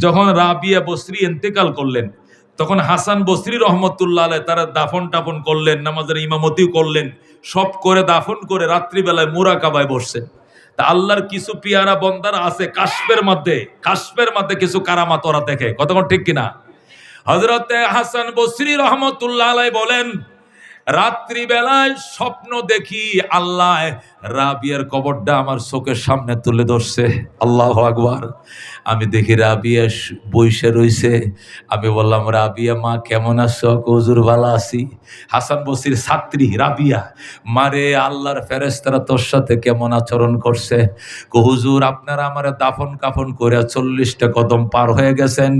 যখন রাবিয়া বসরি ইন্তেকাল করলেন, তখন হাসান বসরি রহমতুল্লাহ আলাইহি তারা দাফন টাফন করলেন, নামাজের ইমামতিও করলেন, সব করে দাফন করে রাত্রিবেলায় মুরাকাবায় বসছেন। তা আল্লাহর কিছু পিয়ারা বন্দারা আছে কাশফের মধ্যে কিছু কারামাত ওরা দেখে, কতক্ষণ ঠিক কিনা। হযরতে হাসান বসরি রহমতুল্লাহ আলাইহি বলেন, রাত্রিবেলায় স্বপ্ন দেখি আল্লাহ রাবিয়ার কবরটা আমার চোখের সামনে তুলে ধরছে। আল্লাহু আকবার। আমি দেখি রাবিয়া বইসে রইছে। আমি বললাম, রাবিয়া মা কেমন আছো? হুজুর ভালো আছি। হাসান বসরির ছাত্রী রাবিয়া, মারে আল্লাহর ফেরেশতারা তোর সাথে কেমন আচরণ করছে? হুজুর আপনারা আমারে দাফন কাফন করে 40টা কদম পার হয়ে গেছেন,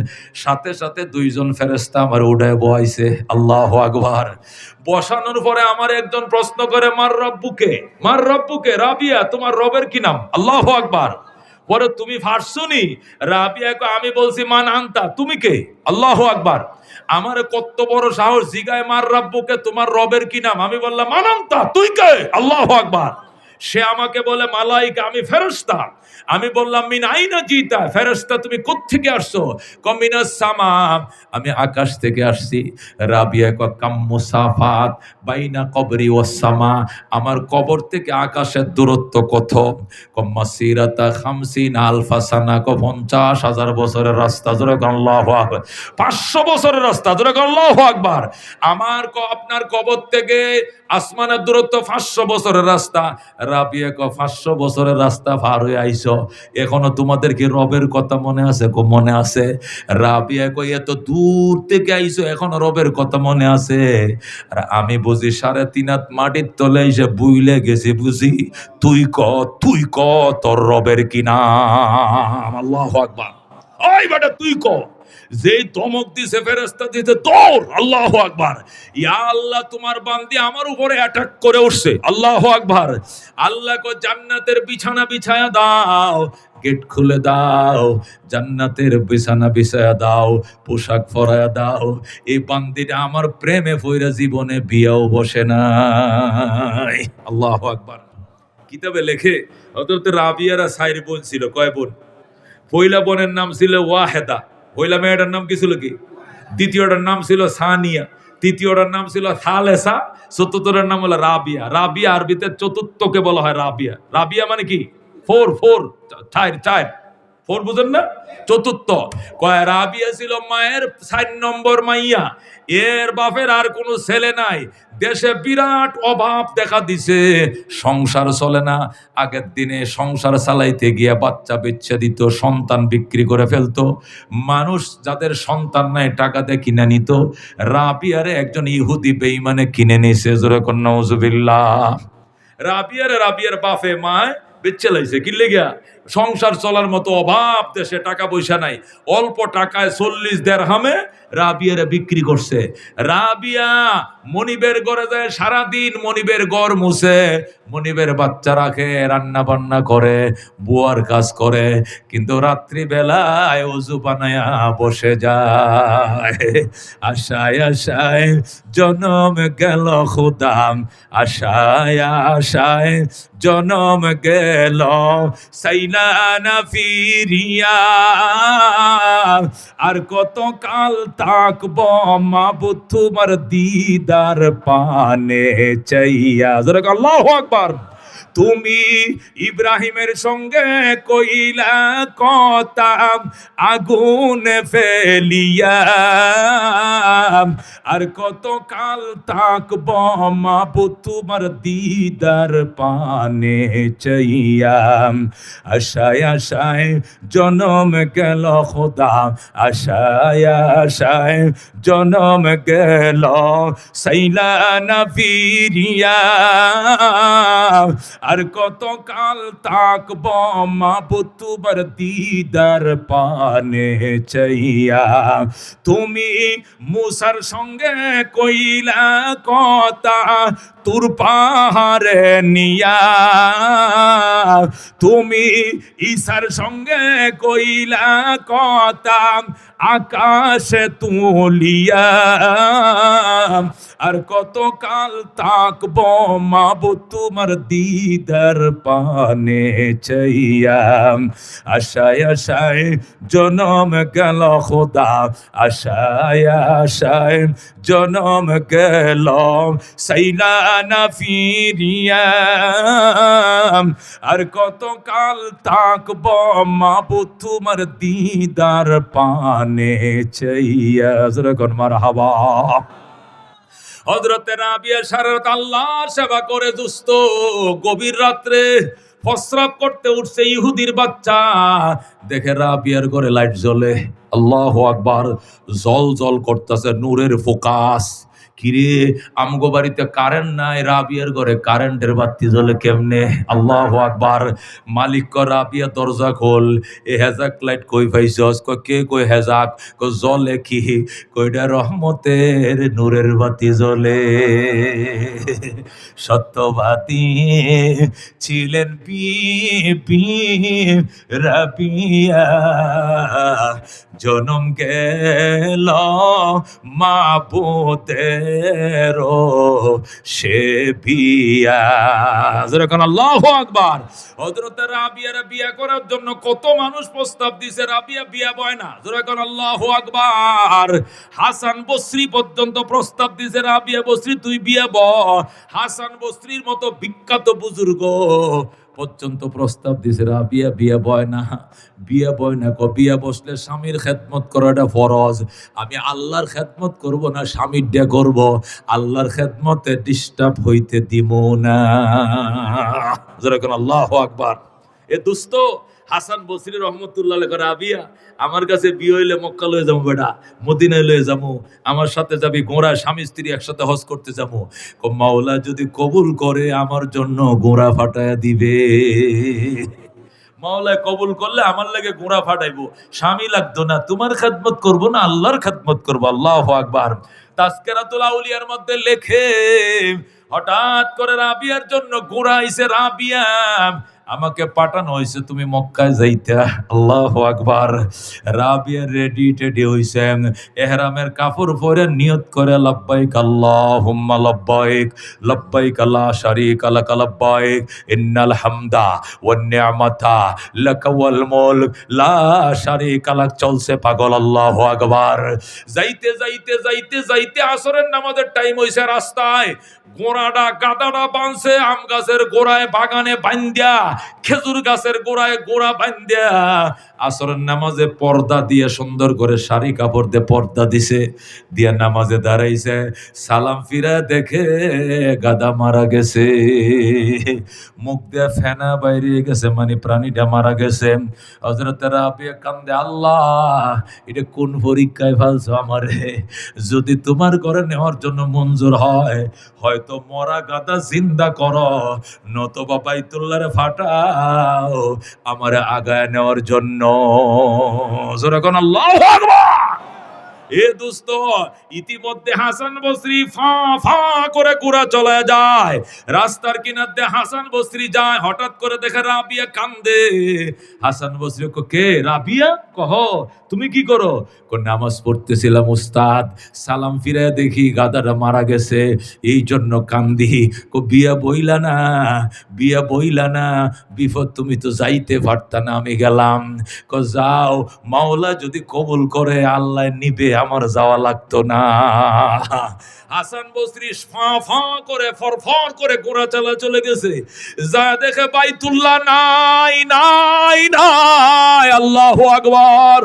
সাথে সাথে দুইজন ফেরেশতা আমার উঠায় বহাইছে। আল্লাহু আকবার। বসানোর পরে আমার একজন প্রশ্ন করে, মার রব্বুকে রাবিয়া, তোমার রবের কি নাম? আল্লাহু আকবার। পরে তুমি ফারসুনি? রাবিয়া কো, আমি বলছি মান আনতা, তুমি কে? আল্লাহু আকবার। আমার কত বড় সাহস, জিগায় মার রব্বুকে, তোমার রবের কি নাম? আমি বললাম মান আনতা, তুই কে? আল্লাহু আকবার। সে আমাকে বলে মালাইকা, আমি ফেরেশতা। আমি বললাম মিন আইনা জিতা, ফেরেশতা তুমি কোত্থেকে আসছো? কমিনাস সামা, আমি আকাশ থেকে আসছি। রাবিয়া ক কাম মুসাফাত বাইনা কবরি ওয়াস সামা, আমার কবর থেকে আকাশের দূরত্ব কত? কম্মাসিরাতা 50 আলফা সানা, 50,000 বছরের রাস্তা। জোরে আল্লাহু আকবার। 500 বছরের রাস্তা। জোরে আল্লাহু আকবার। আপনার কবর থেকে আসমানের দূরত্ব 500 বছরের রাস্তা। রাবিয়া কো 500 বছরের রাস্তা পার হয়ে আইছো, এখনো তোমাদের কি রবের কথা মনে আছে? কো মনে আছে। রাবিয়া কো এত দূর থেকে আইছো, এখনো রবের কথা মনে আছে? আর আমি বুঝি 3.5 হাত মাটির তলে এসে বুইলে গেছি বুঝি। তুই ক তোর রবের কি নাম? আল্লাহু আকবার। ওই বেটা তুই ক। যেই ধমক দিছে ফেরেশতা দিতে তোর। আল্লাহু আকবার। ইয়া আল্লাহ, তোমার বান্দি আমার উপরে অ্যাটাক করে উঠছে। আল্লাহু আকবার। আল্লাহ কো জান্নাতের বিছানা বিছায়া দাও, গেট খুলে দাও, জান্নাতের বিছানা বিছায়া দাও, পোশাক পরায়া দাও। এই বান্দিটা আমার প্রেমে পইরা জীবনে বিয়েও বসে নাই। আল্লাহু আকবার। কিতাবে লেখে হযরত রাবিয়ারা 4 বোন ছিল। কয় বোন? পয়লা বোনের নাম ছিল ওয়াহেদা। পয়লা মেয়েটার নাম কি ছিল কি? দ্বিতীয়টার নাম ছিল সানিয়া, তৃতীয়টার নাম ছিল সালেসা, চতুর্থটার নাম হলো রাবিয়া। রাবিয়া আরবিতে চতুর্থকে বলা হয় রাবিয়া। রাবিয়া মানে কি? ফোর, চার। ফোর বুঝেন না? চতুর্থ। কয় রাবিয়া ছিল মায়ের 4 নম্বর মাইয়া। এর বাপের আর কোনো ছেলে নাই। দেশে বিরাট অভাব দেখা দিছে, সংসার চলে না। আগের দিনে সংসার চালাইতে গিয়ে বাচ্চা বেচ্চা দিত, সন্তান বিক্রি করে ফেলতো। মানুষ যাদের সন্তান নাই টাকা দিয়ে কিনে নিত। রাবিয়ারে একজন ইহুদি বেঈমানে কিনে নিছে। জোরে কোন নাউজুবিল্লাহ। রাবিয়ার বাপে মায় বেচ্চা লাইছে। কি লেগা? সংসার চলার মতো অভাব, দেশে টাকা পয়সা নাই। অল্প টাকায় 40 দিরহামে রাবিয়ারে বিক্রি করছে। রাবিয়া মনিবের ঘরে যায়, সারাদিন মনিবের ঘর মুছে, মনিবের বাচ্চা রাখে, রান্না বান্না করে, বুয়ার কাজ করে, কিন্তু রাত্রি বেলায় ওযু বানায়া বসে যায়। আশায় জনম গেল খুদাম, আশায় জনম গেল, সাইলানা ফিরিয়া, আর কত কাল থাকবো মাবুদ তোমার দিদার পানে চাইয়া। যারা আল্লাহু আকবার। তুমি ইব্রাহিমের সঙ্গে কইলা কথা আগুন ফেলিয়া, আর কত কাল থাকব মাবুদ তোমার দিদার পানে চাইয়া। আশায় জনম গেল খোদা, আশায় জনম গেল, সাইলানা ফিরিয়া, আর কত কাল থাকব মাবুদ তোমার দিদার পানে চাইয়া। তুমি মুসার সঙ্গে কইলা কথা, তুর পাহাড়ে নিয়া তুমি ঈশার সঙ্গে কইলা কথা আকাশে তুলিয়া আর কত কাল থাকব মাবুদ তোমার দিদার পানে চাইয়া আশায় আশায় জনম গেল খোদা আশায় আশায় জনম গেল সাইলা না ফিরিয়া আর কত কাল থাকব মাবুদ তোমার দিদার পানে চাইয়া যখন মারহাবা। হযরতে রাবিয়া সারা রাত আল্লাহর সেবা করে দুস্থ গভীর রাত্রে প্রস্রাব করতে উঠছে ইহুদির বাচ্চা, দেখে রাবিয়ার ঘরে লাইট জ্বলে, আল্লাহু আকবার, জল জল করতেছে নূরের ফোকাস। কিরে আমগো বাড়িতে কারেন্ট নাই, রাবিয়ার ঘরে কারেন্টের বাতি জ্বলে কেমনে? আল্লাহু আকবার। মালিক ক রাবিয়া দরজা খোল, এ হেজাক লাইট কই পাইছস? কে কই হেজাক? জ্বলে কি? কইটা রহমতের নূরের বাতি জ্বলে। সত্যবাদী ছিলেন বিবি রাবিয়া, জনম গেল মাবুদের সে বিয়া। যেরকম আল্লাহু আকবার। হযরত রাবিয়ার বিয়া করার জন্য কত মানুষ প্রস্তাব দিছে, রাবিয়া বিয়া বয় না। যেরকম আল্লাহু আকবার। হাসান বসরি পর্যন্ত প্রস্তাব দিছে, রাবিয়া বসরি তুই বিয়া ব। হাসান বসরির মতো বিখ্যাত বুজুর্গ পর্যন্ত প্রস্তাব দিছে, রাবিয়া বিয়া বয় না। বিয়া বয় না, বিয়া বসলে স্বামীর খেদমত করাটা ফরজ। আমি আল্লাহর খেদমত করব না, স্বামীর ডে করব। আল্লাহর খেদমতে ডিস্টার্ব হইতে দিব না। যেরকম আল্লাহু আকবার। এ দুস্ত হাসান বসরি রহমতুল্লাহ আলাইহি রাবিয়া, আমার কাছে বিয়ে হইলে মক্কা লয়ে যাবো, বেটা মদিনায় লয়ে যাবো, আমার সাথে যাবি, গোড়া স্বামী স্ত্রী একসাথে হজ করতে যাবো। মাওলা যদি কবুল করে আমার জন্য গোড়া ফাটায়া দিবে। মাওলায় কবুল করলে আমার লাগে গোড়া ফাটাইবো, স্বামী লাগতো না। তোমার খেদমত করবো না, আল্লাহর খেদমত করবো। আল্লাহু আকবার। তাজকিরাতুল আউলিয়ার মধ্যে লেখে, হঠাৎ করে রাবিয়ার জন্য গোড়া আইছে। রাবিয়া আমাকে পাঠানো হয়েছে তুমি মক্কায় যাইতে। আল্লাহু আকবার। রাবিয়া রেডি টেডি হইছেন, এহরামের কাপড় পরে নিয়ত করে লব্বাইক আল্লাহুম্মা লব্বাইক, লব্বাইক লা শারীকা লাক লব্বাইক, ইন্নাল হামদা ওয়ান নি'মাতা লাকা ওয়াল মুলক লা শারীকা লাক। চলছে পাগল। আল্লাহু আকবার। যাইতে যাইতে যাইতে যাইতে আসরের নামাজের টাইম হইছে। রাস্তায় গোড়াটা গাদাটা বাঁধছে আম গাছের গোড়ায়, বাগানে বান্ধিয়া, খেজুর গাছের গোড়ায় গোড়া বান্ধিয়া আসরের নামাজে পর্দা দিয়ে সুন্দর করে শাড়ি কাপড় দিয়ে পর্দা দিছে, দিয়া নামাজে দাঁড়াইছে। সালাম ফিরা দেখে গাদা মারা গেছে, মুখ দিয়ে ফেনা বাইরে গেছে, মানে প্রাণীটা মারা গেছে। হযরত রাবিয়া কান্দে, আল্লাহ এটা কোন পরীক্ষায় ফেলছো আমারে? যদি তোমার ঘরে নেওয়ার জন্য মঞ্জুর হয়, হয়তো মরা গাদা জিন্দা করো, নতুবা বাইতুল্লাহরে ফাটাও আমারে আগায় নেওয়ার জন্য। যেরকম আল্লাহু আকবার। এ দোস্ত, ইতিমধ্যে হাসান বসরি ফা ফা করে ঘোড়া চলে যায়। রাস্তার কিনার দিয়ে হাসান বসরি যায়, হঠাৎ করে দেখে রাবিয়া কান্দে। হাসান বসরি কে? রাবিয়া, কহ তুমি কি করো? নামাজ পড়তেছিলাম উস্তাদ, সালাম ফিরে দেখি গাদাটা মারা গেছে, এই জন্য কান্দি। বিয়া বইলা না, বিয়া বইলা না, বিপদ তুমি তো যাইতে পারতা না, আমি গেলাম। যাও, মাওলা যদি কবুল করে আল্লাহ নিবে, আমার যাওয়া লাগতো না। হাসান বসরি ফা ফা করে ফরফর করে গোড়া চালা চলে গেছে। যা দেখে বাইতুল্লাহ নাই নাই নাই। আল্লাহু আকবার।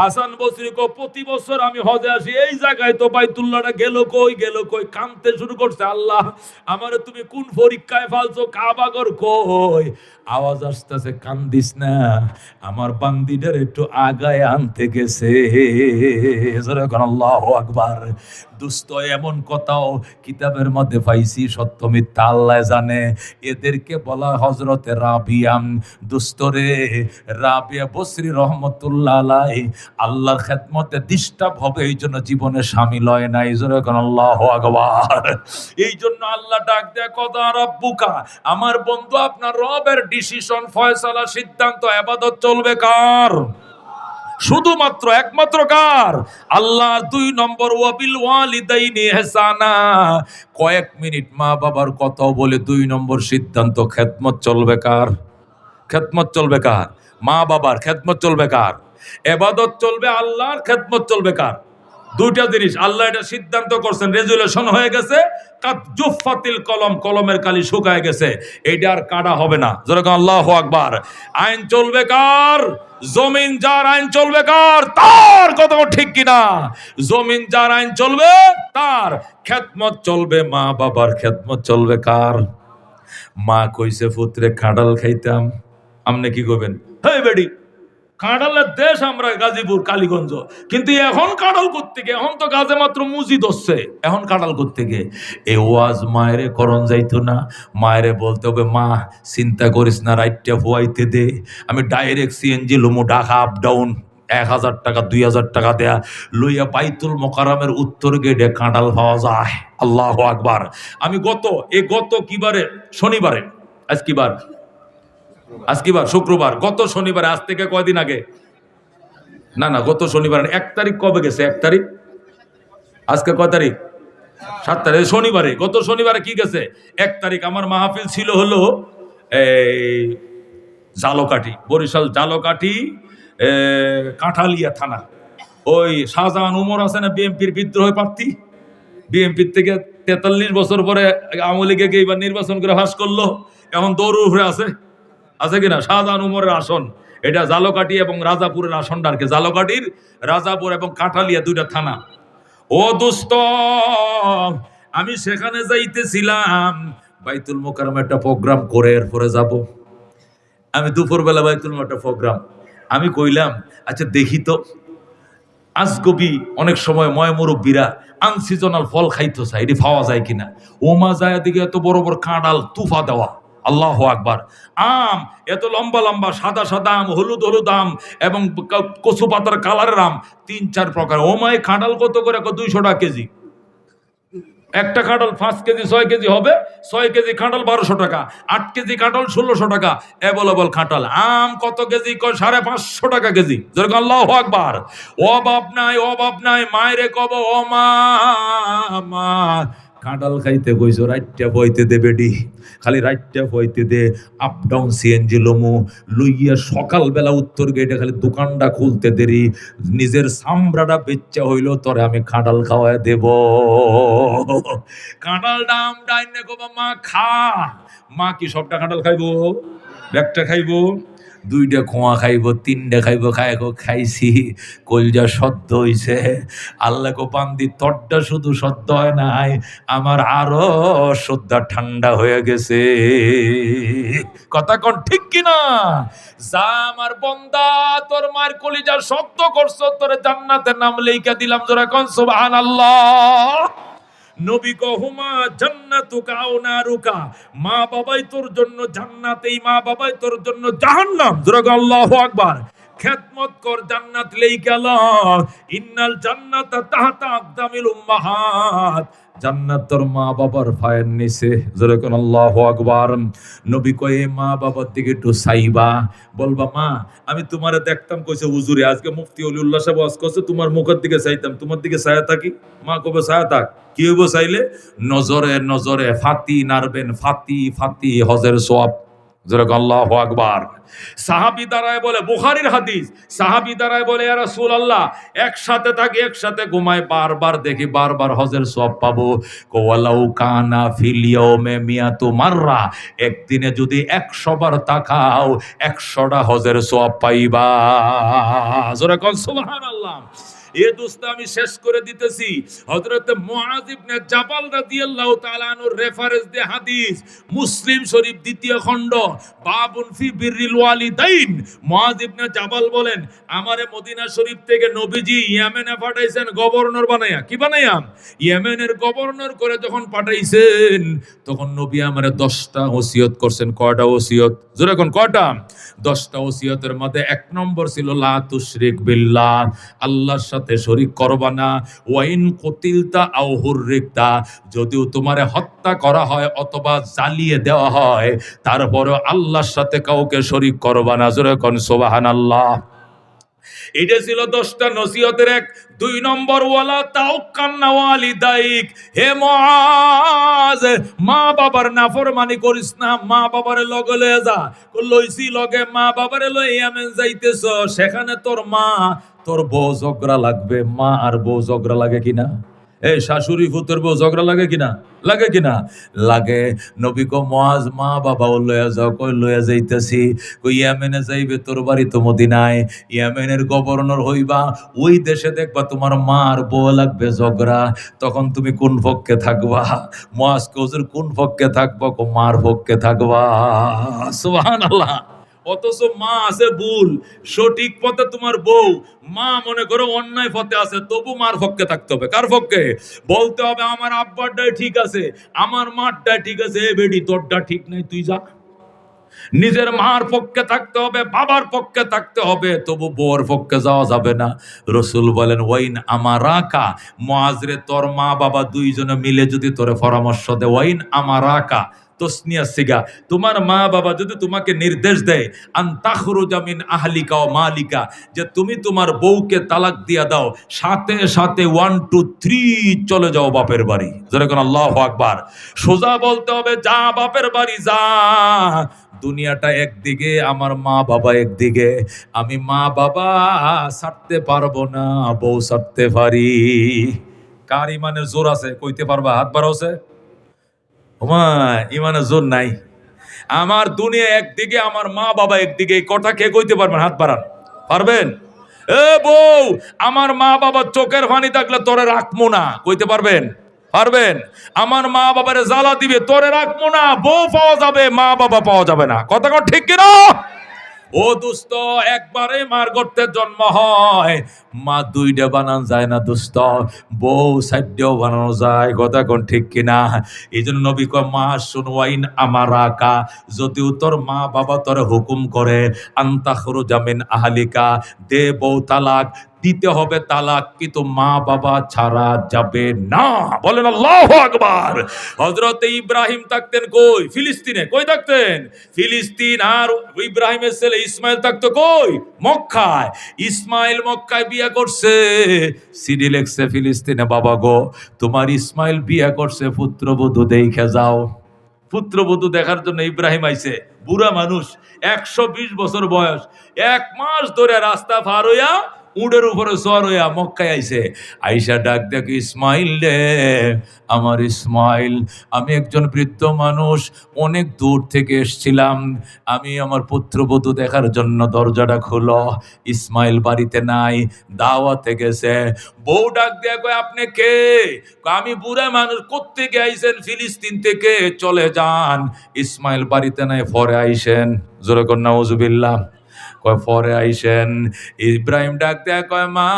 হাসান বসরি কো প্রতি বছর আমি হজে আসি, এই জায়গায় তো বাইতুল্লাহটা গেল কই, গেল কই। কাঁদতে শুরু করছে, আল্লাহ আমারে তুমি কোন পরীক্ষায় ফালছো, কাবাগর কই? আওয়াজ আসতেছে, কান্দিস না, আমার বান্দিটার একটু আগায় আনতে গেছে। আল্লাহু আকবার। দুস্থ এমন কথাও কিতাবের মধ্যে পাইছি, সত্য মিথ্যা আল্লাহ জানে। এদেরকে বলা হযরতে রাবিয়া। দুস্থরে রাবিয়া বসরি রহমতুল্লাহ আলাই আল্লাহর খেদমতে ডিস্টার্ব হবে এই জন্য জীবনে শামিল হয় না। এই জন্য আল্লাহু আকবার। এই জন্য আল্লাহ ডাক দেয় কদা রাব্বুকা, আমার বন্ধু আপনার রবের ডিসিশন, ফয়সালা, সিদ্ধান্ত, ইবাদত চলবে কার? শুধুমাত্র একমাত্র কার? আল্লাহ। 2 নম্বর ওয়াবিল ওয়ালিদাইনি ইহসানা, কয়েক মিনিট মা বাবার কথা বলে 2 নম্বর সিদ্ধান্ত, খেদমত চলবে কার? খেদমত চলবে কার? মা বাবার। খেদমত চলবে কার? ইবাদত চলবে আল্লাহর, খেদমত চলবে কার? দুইটা জিনিস আল্লাহ এটা সিদ্ধান্ত করছেন, রেজুলেশন হয়ে গেছে। কাদ জুফাতিল কলম, কলমের কালি শুকায় গেছে, এইটা আর কাটা হবে না। যেরকম আল্লাহু আকবার। আইন চলবে কার? জমিন যার আইন চলবে কার? তার। কথা ঠিক কিনা? জমিন যার আইন চলবে তার। খেদমত চলবে মা বাবার, খেদমত চলবে কার? মা কইছে পুত্রে কাঁঠাল খাইতাম, আপনি কি করবেন? হেই বেডি, কাঁঠালের দেশ আমরা গাজীপুর কালীগঞ্জ, কিন্তু এখন কাঁঠাল করতে এখন তো গাছে মাত্র মুজি ধরছে, এখন কাঁঠাল করতে এই ওয়াজ মায়েরে করণ যাইতো না। মায়েরে বলতে হবে মা চিন্তা করিস না, রাইটটা ভুয়াইতে দে, আমি ডাইরেক্ট সিএনজি লুমু ঢাকা আপ ডাউন, 1000 টাকা 2000 টাকা দেয়া লইয়া বাইতুল মোকাররমের উত্তর গেটে কাঁঠাল পাওয়া যায়। আল্লাহু আকবার। আমি গত কিবারে? শনিবারে। আজ কি বার? শুক্রবার। গত শনিবার, আজ থেকে কয়দিন আগে? না গত শনিবার। 1 তারিখ কবে গেছে? 1 তারিখ। আজকে কয় তারিখ? 7 তারিখ। শনিবারে, গত শনিবারে কি গেছে? 1 তারিখ। আমার মাহফিল ছিল হলো এই জালকাঠি, বরিশাল জালকাঠি, কাঁঠালিয়া থানা। ওই শাহজাহান উমর আছে না, বিএনপির বিদ্রোহী প্রার্থী, বিএনপির থেকে 43 বছর পরে আওয়ামী লীগে এইবার নির্বাচন করে ফাঁস করলো, এখন দৌড় উঠে আছে কিনা? শাহজাহান উমরের আসন এটা, জালকাঠি এবং রাজাপুরের আসনটা আর কি। জালকাঠির, রাজাপুর এবং কাঁঠালিয়া 2টা থানা। ও দোস্ত, আমি সেখানে যাইতেছিলাম, বাইতুল মোকাররমে একটা প্রোগ্রাম করে এরপরে যাব। আমি দুপুরবেলা বাইতুল মোকাররমে একটা প্রোগ্রাম, আমি কইলাম আচ্ছা দেখি তো, আজগবি অনেক সময় মুরব্বীরা আনসিজনাল ফল খাইতে চায়, এটি পাওয়া যায় কিনা। ওমা যায় দিকে এত বড় বড় কাঁঠাল তুফা দেওয়া, আল্লাহু আকবার। আম এত লম্বা লম্বা, সাদা সাদা আম, হলুদ হলুদ আম এবং কচু পাতার কালারের আম, 3-4 প্রকার। ওমায় কাঁঠাল কত করে? 200 টাকা কেজি। একটা কাঁঠাল 5 কেজি 6 কেজি হবে, 6 কেজি কাঁঠাল 1200 টাকা, 8 কেজি কাঁঠাল 1600 টাকা। অ্যাভেলেবল কাঁঠাল। আম কত কেজি? 550 টাকা কেজি। যেরকম আল্লাহু আকবার। অভাব নাই। মায়েরে কব ও মা কাঁঠাল খাইতে কইছো, রাইটটা বইতে দে বেডি, খালি রাইটটা বইতে দে। আপ ডাউন সিএনজি লমু লইয়া সকালবেলা উত্তর গেটে খালি দোকানটা খুলতে দেরি, নিজের সামরাটা বেচ্চা হইল তোরে আমি কাঁঠাল খাওয়ায় দেব। কাঁঠাল দাম ডাইনে কবা মা খা। মা কি সবটা কাঁঠাল খাইবো? একটা খাইবো, 2টা খোয়া খাইবো, 3টা খাইবো। খাইছি, কলজা সদ্য হইছে। আল্লাহ কো বান্দি তরটা শুধু সদ্য হয় নাই, আমার আরো শ্রদ্ধা ঠান্ডা হয়ে গেছে। কথা কোন ঠিক কিনা? যা আমার বন্দা, তোর মার কলিজা শক্ত করছো, তোর জান্নাতের নাম লেখা দিলাম। জোরে কোন সুবহানাল্লাহ। নবী কহুমা জান্নাতুকা আও নারুকা, মা বাবাই তোর জন্য জান্নাত, এই মা বাবাই তোর জন্য জাহান্নাম। জোরে আল্লাহু আকবার। খেদমত কর, জান্নাত লেইকা ল। ইন্নাল জান্নাতা তাহতা আকদামিল উম্মাহাত, জান্নাত তোর মা বাবার পায়ের নিচে। জোরে কোন আল্লাহু আকবার। নবী কয়ে মা বাবার দিকে একটু চাইবা, বলবা মা আমি তোমারে দেখতাম, কইছে হুজুরে আজকে মুফতি অলিউল্লাহ সাহেব ওয়াজ করছে, তোমার মুখের দিকে চাইতাম, তোমার দিকে ছায়া থাকি। মা কবে ছায়া থাক, কি হইব চাইলে? নজরে ফাতি নারবেন, ফাতি হজের সওয়াব। জোরে আল্লাহু আকবার। সাহাবী দাঁড়ায় বলে, বুখারীর হাদিস, সাহাবী দাঁড়ায় বলে ইয়া রাসূলুল্লাহ, একসাথে থাকি, একসাথে ঘুমাই, বারবার দেখি, বারবার হজের সওয়াব পাবো। ওয়ালাউ কানা ফিল ইয়াউমে মিয়াতু মাররা, একদিনে যদি 100 বার তাকাও 100টা হজের সওয়াব পাইবা। জোরে কোন সুবহানাল্লাহ। এ দোস্ত আমি শেষ করে দিতেছি। হযরত মুআয ইবনে জাবাল রাদিয়াল্লাহু তাআলা আনহুর রেফারেন্স দিয়ে হাদিস, মুসলিম শরীফ 2য় খণ্ড, বাবুন ফি বিররিল ওয়ালিদাইন। মুআয ইবনে জাবাল বলেন, আমারে মদিনা শরীফ থেকে নবীজি ইয়েমেনে পাঠাইছেন গভর্নর বানাইয়া। কি বানাইয়া? ইয়েমেনের গভর্নর করে যখন পাঠাইছেন, তখন নবী আমারে 10টা ওসিয়ত করছেন। কয়টা ওসিয়ত? জোরে কোন কয়টা? 10টা ওসিয়তের মধ্যে 1 নম্বর ছিল লা তুশরিক বিল্লাহ, আল্লাহর সাথে শরীক করবা না। ওয়াইন কুতিলতা আও হুররিকতা, যদিও তোমারে হত্যা করা হয় অথবা জ্বালিয়ে দেওয়া হয়, তারপরেও আল্লাহর সাথে কাউকে শরীক করবা না। জোরে কোন সুবহানাল্লাহ। এটা ছিল 10টা নসিহতের এক। 2 নম্বর, ওয়ালা তাওকান্না ওয়ালিদাইক, হে মুআজ, মা বাবার নাফরমানি করিস না। মা বাবারে লগে লয়ে যা। লইছি লগে, মা বাবারে লয়ে ইয়ামেন যাইতেছ, সেখানে তোর মা তোর বউ ঝগড়া লাগবে। মা আর বউ ঝগড়া লাগে কিনা? এই শাশুড়ি ফুতের বউ ঝগড়া লাগে কিনা? লাগে কিনা? লাগে। নবী কো মুআজ, মা বাবা লইয়া যাও। কই লইয়া যাইতেছি? কই ইয়েমেনে যাইবে, তোর বাড়ি তো মদিনায়। ইয়েমেনের গভর্নর হইবা, ওই দেশে দেখবা তোমার মা আর বউ লাগবে ঝগড়া। তখন তুমি কোন পক্ষে থাকবা? মুআজ কো হুজুর কোন পক্ষে থাকবা? কো মার পক্ষে থাকবা। সুবহানাল্লাহ। অথচ মা আছে ভুল, সঠিক পথে তোমার বউ। মা মনে করো অন্যায় পথে আছে, তবু মার পক্ষে থাকতে হবে। কার পক্ষে? বলতে হবে আমার আব্বারটাই ঠিক আছে, আমার মারটাই ঠিক আছে। এ বেডি, তোরটা ঠিক নাই, তুই যা। নিজের মার পক্ষে থাকতে হবে, বাবার পক্ষে থাকতে হবে, তবু বউর পক্ষে যাওয়া যাবে না। রসুল বলেন, ওয়াইন আমারাকা, মুআজরে তোর মা বাবা দুইজনে মিলে যদি তোরে পরামর্শ দেয়, ওয়াইন আমারাকা তসনিয়া সিগা, তোমার মা বাবা যদি তোমাকে নির্দেশ দেয়, আন তাখরুজা মিন আহলিকা ওয়া মালিকা, যে তুমি তোমার বউকে তালাক দিয়া দাও, সাথে সাথে 1 2 3 চলে যাও বাপের বাড়ি। যেরকম আল্লাহু আকবার। সোজা বলতে হবে, যা বাপের বাড়ি যা। দুনিয়াটা একদিকে, আমার মা বাবা একদিকে। আমি মা বাবা ছাড়তে পারবো না, বউ ছাড়তে পারি। কার ইমানের জোর আছে? কইতে পারবা? হাত বাড়াওছে। ওমা, ইমানের জোর নাই। আমার দুনিয়া একদিকে, আমার মা বাবা একদিকে। এই কথা কে কইতে পারবেন? হাত বাড়ান। পারবেন? এ বউ, আমার মা বাবার চোখের পানি থাকলে তোরে রাখবো না। কইতে পারবেন? পারবেন? আমার মা বাবারে জ্বালা দিবে, তোরে রাখবো না। বউ পাওয়া যাবে, মা বাবা পাওয়া যাবে না। কথা কর ঠিক কিনা? ও দোস্ত, একবারে মার গর্তে জন্ম হয়, মা 2টা বানান যায় না দোস্ত, বউ 4টাও বানানো যায়। কথা কোন ঠিক কিনা? এই জন্য নবী কয়, মা শুন, ওয়াইন আমারাকা, যদিও তোর মা বাবা তোর হুকুম করে, আনতাখরুজা মিন আহলিকা, দে বউ তালাক, দিতে হবে তালাক, কিন্তু মা বাবা ছাড়া যাবে না। বলেন আল্লাহু আকবার। হযরত ইব্রাহিম থাকতেন কই? ফিলিস্তিনে। কই থাকতেন? ফিলিস্তিন। আর ইব্রাহিমের ছেলে ইসমাইল থাকতো কই? মক্কায়। ইসমাইল মক্কায় বিয়ে করছে, সিডি লেখছে ফিলিস্তিনে। বাবা গো, তোমার ইসমাইল বিয়ে করছে, পুত্রবধূ দেখে যাও। পুত্রবধূ দেখার জন্য ইব্রাহিম আইছে, বুড়া মানুষ, 120 বছর বয়স। 1 মাস ধরে রাস্তা পার হইয়া উটের উপরে সওয়ার হইয়া মক্কায় আইছে। আইসা ডাক দেখ, ইসমাইল রে, আমার ইসমাইল, আমি একজন বৃদ্ধ মানুষ, অনেক দূর থেকে এসছিলাম, আমি আমার পুত্রবধূ দেখার জন্য। দরজাটা খুলো। ইসমাইল বাড়িতে নাই, দাওয়াতে গেছে। বউ ডাক দেয়া কয়, আপনি কে? আমি বুড়া মানুষ। কোত্থেকে আইছেন? ফিলিস্তিন থেকে। চলে যান। ইসমাইল বাড়িতে নাই, পরে আইসেন। জোরে কর নাউজুবিল্লাহ। কয় পরে আইসেন। ইব্রাহিম ডাক দেয়া কয়, মা,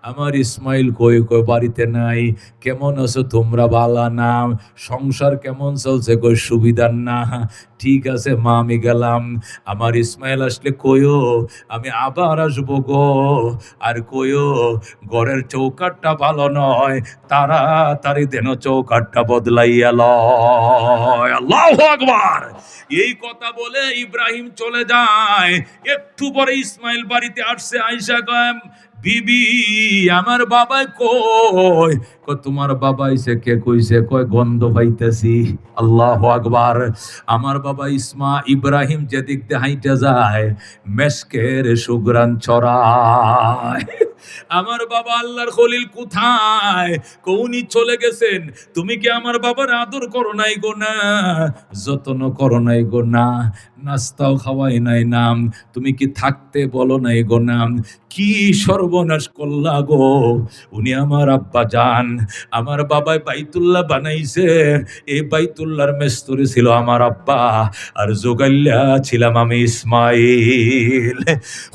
আমার ইসমাইল কই? কয় বাড়িতে নাই। কেমন আছো তোমরা? বালা না। সংসার কেমন চলছে? কই সুবিধার না। ঠিক আছে মা, আমি গেলাম। আমার ইসমাইল আসলে কইও, আমি আবার আসবো গো। আর কইও, ঘরের চৌকাটটা ভালো নয়, তাড়াতাড়ি দেন চৌকাটটা বদলাইয়া লয়। আল্লাহু আকবার। এই কথা বলে ইব্রাহিম চলে যায়। একটু পরে ইসমাইল বাড়িতে আসছে। আইসা কয়, বিবি, আমার বাবাই কই? কয় তোমার বাবা আইছে। কে কইছে? কয় গন্ধ পাইতেছি। আল্লাহু আকবার। আমার বাবা ইব্রাহিম যেদিক দিয়ে হাইটে যায়, মেশকের সুগ্রান ছড়ায়। আমার বাবা আল্লাহর খলিল কোথায়? কৌনি চলে গেছেন। তুমি কি আমার বাবার আদর করো নাই গো? না। যত্ন করো নাই গো? না। নাস্তাও খাওয়াই নাই নাম। তুমি কি থাকতে বলো নাই গো? নাম। কি সর্বনাশ করলা গো? উনি আমার আব্বা জান। আমার বাবাই বাইতুল্লাহ বানাইছে, এই বাইতুল্লাহর মেস্তরি ছিল আমার আব্বা, আর জোগাইল্লা ছিলাম আমি ইসমাইল।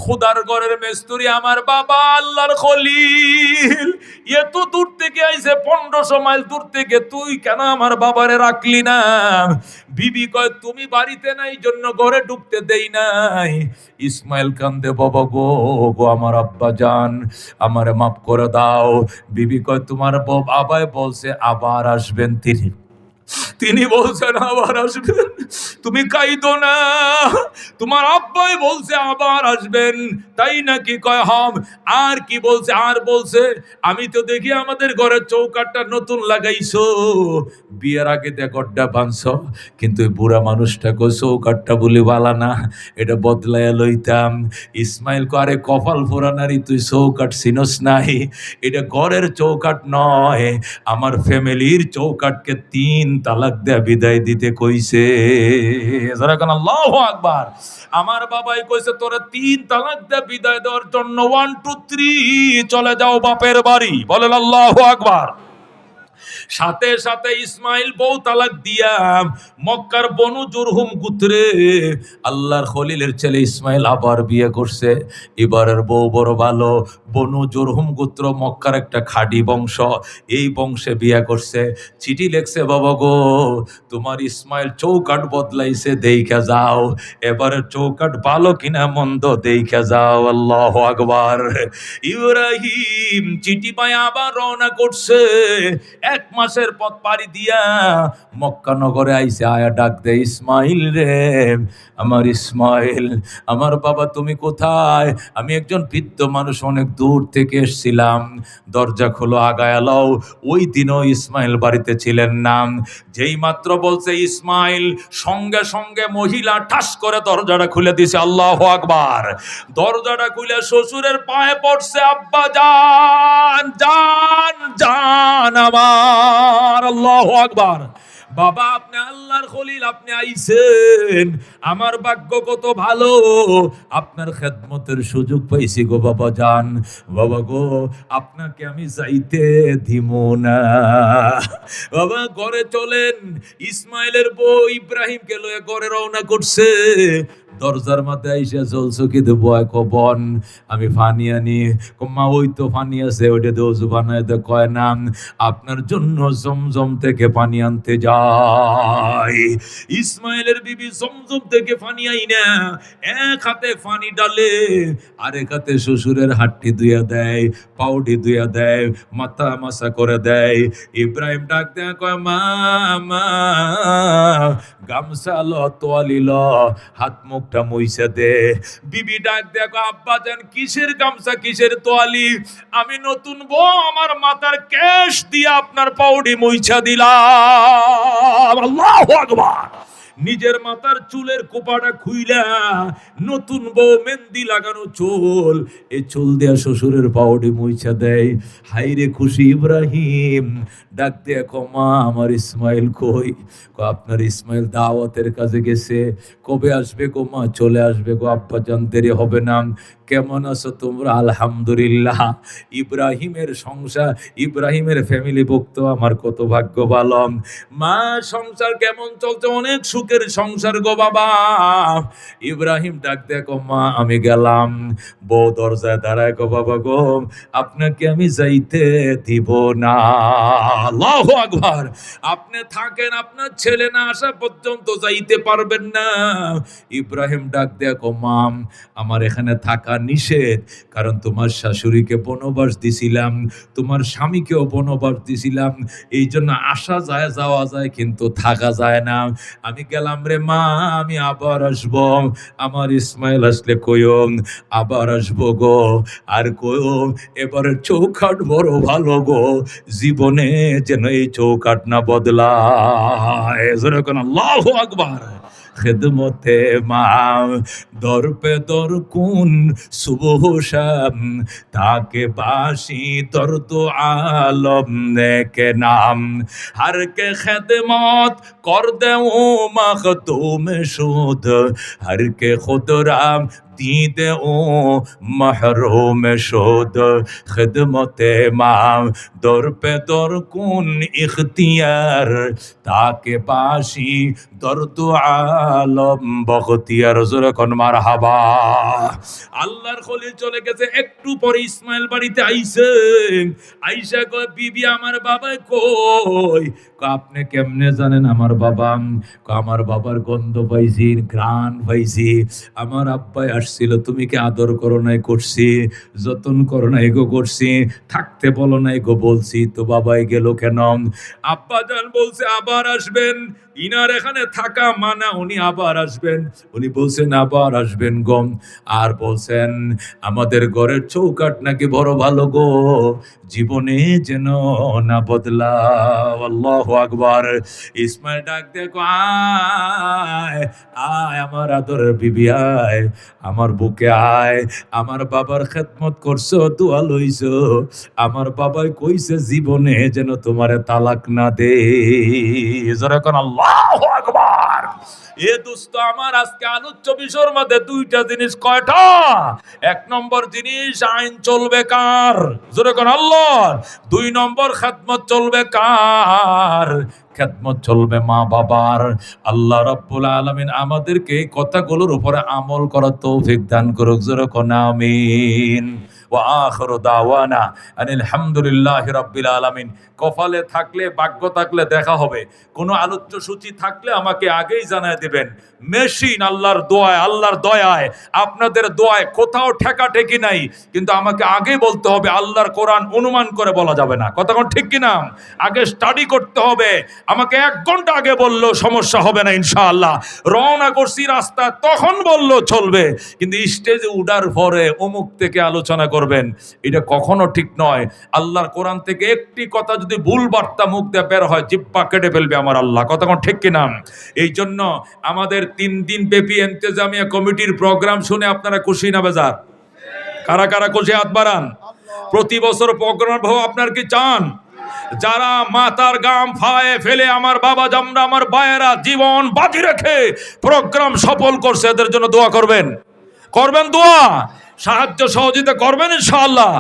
খুদার ঘরের মেস্তরি আমার বাবা আল্লাহর খলিল। এত দূর থেকে আইছে, 1500 মাইল দূর থেকে। তুই কেন আমার বাবারে রাখলি না? বিবি কয় তুমি বাড়িতে নাই জন্য ঘরে ঢুকতে দেই নাই। ইসমাইল কান্দে, বাবা গো, গো আমার আব্বা জান, আমারে মাফ করে দাও। বিবি কয় তোমার বাবাই বলছে আবার আসবেন তিনি, তিনি বলছেন আবার আসবেন, তুমি কাইদো না, তোমার আব্বাই বলছে আবার আসবেন। তাই নাকি? কয় হাম। আর কি বলছে? আর বলছে আমি তো দেখি আমাদের ঘরের চৌকাটটা নতুন লাগাইছো, বিয়ের আগে দেখটা বানছো, কিন্তু ওই বুড়া মানুষটাকে চৌকাটটা বলি বালা না, এটা বদলাইয়া লইতাম। ইসমাইল কো আরে কপাল ফোরানারি, তুই চৌকাট চিনস নাই, এটা ঘরের চৌকাট নয়, আমার ফ্যামিলির চৌকাটকে 3 তালাক দেয়া বিদায় দিতে কইছে। যারা কেন আল্লাহু আকবার। আমার বাবাই কইছে তোরা 3 তালাক দেয়া বিদায় দেওয়ার জন্য 1 2 3 চলে যাও বাপের বাড়ি। বলেন আল্লাহু আকবার। সাথে সাথে ইসমাইল বউ তালাক দিয়া মক্কার বনু জুরহুম গোত্রে আল্লাহর খলিলের ছেলে ইসমাইল আবার বিয়ে করছে। এবারের বউ বড় ভালো, বনু জুরহুম গোত্র মক্কার একটা খাঁটি বংশ, এই বংশে বিয়ে করছে। চিঠি লেখছে, বাবা গো তোমার ইসমাইল চৌকাট বদলাইছে, দেইখা যাও, এবারে চৌকাট ভালো কিনা মন্দ দেইখা যাও। আল্লাহু আকবার। ইব্রাহিম চিঠি পায় আবার রওনা করছে। 1 মাসের পথ পাড়ি দিয়া মক্কা নগরে আইছে। আয়া ডাক দে, ইসমাইল রে, আমার ইসমাইল, আমার বাবা তুমি কোথায়? আমি একজন বৃদ্ধ মানুষ, অনেক দূর থেকে এসেছিলাম, দরজা খোলো, আগায়া লও। ওই দিনও ইসমাইল বাড়িতে ছিলেন না। যেই মাত্র বলছে ইসমাইল, সঙ্গে সঙ্গে মহিলা ঠাস করে দরজাটা খুলে দিছে। আল্লাহু আকবার। দরজাটা খুলে শ্বশুরের পায়ে পড়ছে, আব্বা জান, জান, জান আমার। আল্লাহু আকবার। বাবা আপনি আল্লাহর খলিল, আপনি আইছেন, আমার ভাগ্য কত ভালো, আপনার খেদমতের সুযোগ পাইছি গো বাবা জান। বাবা গো আপনাকে আমি যাইতে দিব না। বাবা ঘরে চলেন। ইসমাইলের বউ ইব্রাহিমকে লয়ে ঘরে রওনা করছে। দরজার মাথায় আইসা জলচকি দেব, বন আমি পানি আনি। মা ওই তো পানি আছে, ওইটা দিয়ে ওযু বানায় দে। কয় না, আপনার জন্য জমজম থেকে পানি আনতে যাই। ইসমাইলের বিবি জমজম থেকে পানি আইনা এক হাতে পানি ডালে, আরেক হাতে শ্বশুরের হাতটি ধুইয়া দেয়, পাউডি ধুইয়া দেয়, মাথা মাসা করে দেয়। ইব্রাহিম ডাক দেয়া কয়, মা মা গামছা ল, তোয়ালি ল, হাত মুখটা মুইছে দে। বিবি ডাক দেয়া কয়, আব্বা জান কিসের গামছা, কিসের তোয়ালি? আমি নতুন বউ, আমার মাথার কেশ দিয়ে আপনার পাউডি মুইছা দিলাম। আল্লাহু আকবার। নিজের মাথার চুলের কোপাটা খুইলা, নতুন বউ মেহেন্দি লাগানো চুল, এই চুল দেয়া শ্বশুরের পাউডি মুইছা দেয়। হাইরে খুশি ইব্রাহিম। ডাক দেয়া কো, মা আমার ইসমাইল কই? আপনার ইসমাইল দাওয়াতের কাজে গেছে। কবে আসবে গো মা? চলে আসবে গো আব্বা জান, দেরি হবে না। কেমন আছো তোমরা? আলহামদুলিল্লাহ। ইব্রাহিমের সংসার, ইব্রাহিমের ফ্যামিলি ভুক্ত আমার কত ভাগ্য ভালো। মা সংসার কেমন চলছে? অনেক সুখের সংসার গো বাবা। ইব্রাহিম ডাক দেখো, মা আমি গেলাম। বউ দরজায় দাঁড়ায়, গো বাবা গো আপনাকে আমি যাইতে দিব না। আল্লাহু আকবার। আপনি থাকেন, আপনার ছেলে না আসা পর্যন্ত যাইতে পারবেন না। ইব্রাহিম ডাক দেখো, মা আমার এখানে থাকা নিষেধ, কারণ তোমার শাশুড়িকে বনবাস দিছিলাম, তোমার স্বামীকেও বনবাস দিছিলাম, এই জন্য আসা যায় যাওয়া যায় কিন্তু থাকা যায় না। আমি গেলাম রে মা, আমি আবার আসব। আমার ইসমাইল আসলে কইও আবার আসবো গো। আর কইও এবারে চৌকাট বড় ভালো গো, জীবনে যেন এই চৌকাট না বদলায়। যেরকম আল্লাহু আকবার। খিদমতে মা দর পে দর কুন সুবহ শাম তাকে বাসি দর্দ আলম নেকে নাম हर के खिदमत कर दे ओ मखदूम शुद हर के खुदराम दीदे ओ महरूम शुद खिदमते माम दर पे दर कुन इख्तियार ताके पाशी दर्द आलम बख्तियार जोरे कोन मारहाबा আল্লাহর খলিল চলে গেছে একটু পরে ইসমাইল বাড়িতে আইছে আইসা কয় বিবি আমার বাবা কই আপনি কেমনে জানেন আমার বাবা আমার বাবার গন্ধ পাইছি ঘ্রাণ পাইছি আমার আব্বাই আসছিল তুমি কি আদর করো নাই করছি যতন করো নাই গো করছি থাকতে বলো নাই গো বলছি তো বাবাই গেল কেন আব্বা জান বলছে আবার আসবেন ইনার এখানে থাকা মানা উনি আবার আসবেন উনি বলছেন আবার আসবেন গম আর বলছেন আমাদের ঘরের চৌকাট নাকি বড় ভালো গো জীবনে যেন না বদলা আল্লাহু আকবার ইসমাইল ডাক দেখো আয় আয় আমার আদরের বিবি আয় আমার বুকে আয় আমার বাবার খেদমত করছো দোয়া লইছো আমার বাবাই কইছে জীবনে যেন তোমারে তালাক না দে যখন আল্লাহু আকবার এ দোস্ত আমার আজকে আলোচ্য বিষয়ের মধ্যে দুইটা জিনিস কয়টা এক নম্বর জিনিস আইন চলবে কার জোরে কোন আল্লাহ দুই নম্বর খেদমত চলবে কার খেদমত চলবে মা বাবার আল্লাহ রাব্বুল আলামিন আমাদেরকে এই কথাগুলোর উপরে আমল করার তৌফিক দান করুক জোরে কোন আমিন ওয়া আখিরু দাওয়ানা আনিল হামদুলিল্লাহি রাব্বিল আলামিন কপালে থাকলে ভাগ্য থাকলে দেখা হবে কোনো আলোচ্য সূচি থাকলে আমাকে আগেই জানায় দিবেন মেশিন আল্লাহর দয়ায় আপনাদের দোয়ায় কোথাও ঠেকাঠেকি নাই কিন্তু আমাকে আগে বলতে হবে আল্লাহর কোরআন অনুমান করে বলা যাবে না কথা কোন ঠিক কিনা আগে স্টাডি করতে হবে আমাকে 1 ঘন্টা আগে বললেও সমস্যা হবে না ইনশাআল্লাহ রওনা করছি রাস্তা তখন বললেও চলবে কিন্তু স্টেজে উঠার পরে অমুক থেকে আলোচনা করবেন এটা কখনো ঠিক নয় আল্লাহর কোরআন থেকে একটি কথা যদি ভুল বার্তা মুখ দিয়ে বের হয় জিহ্বা কেটে ফেলবে আমার আল্লাহ কথা কোন ঠিক কিনা এই জন্য আমাদের 3 দিন ব্যাপী ইন্তেজামিয়া কমিটির প্রোগ্রাম শুনে আপনারা খুশি না বেজার কারা কারা খুশি হাত বাড়ান প্রতি বছর প্রোগ্রাম ভাব আপনার কি চান যারা মাথার গাম ফায়ে ফেলে আমার বাবা জামরা আমার বায়েরা জীবন বাজি রেখে প্রোগ্রাম সফল করছে এদের জন্য দোয়া করবেন দোয়া সাহায্য সহযোগিতা করবেন ইনশাআল্লাহ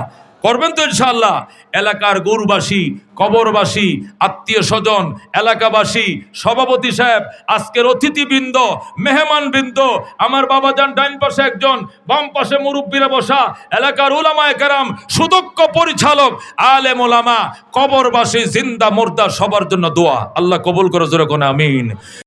করবেন তো ইনশাআল্লাহ এলাকার গৌরবাসী কবরবাসী আত্মীয় স্বজন এলাকাবাসী সভাপতি সাহেব আজকের অতিথিবৃন্দ মেহমানবৃন্দ আমার বাবা যান ডাইন পাশে একজন বাম পাশে মুরব্বীরা বসা এলাকার উলামায়ে কেরাম সুদক্ষ পরিচালক আলেম ওলামা কবরবাসী জিন্দা মুর্দা সবার জন্য দোয়া আল্লাহ কবুল করে জোরে কোন আমিন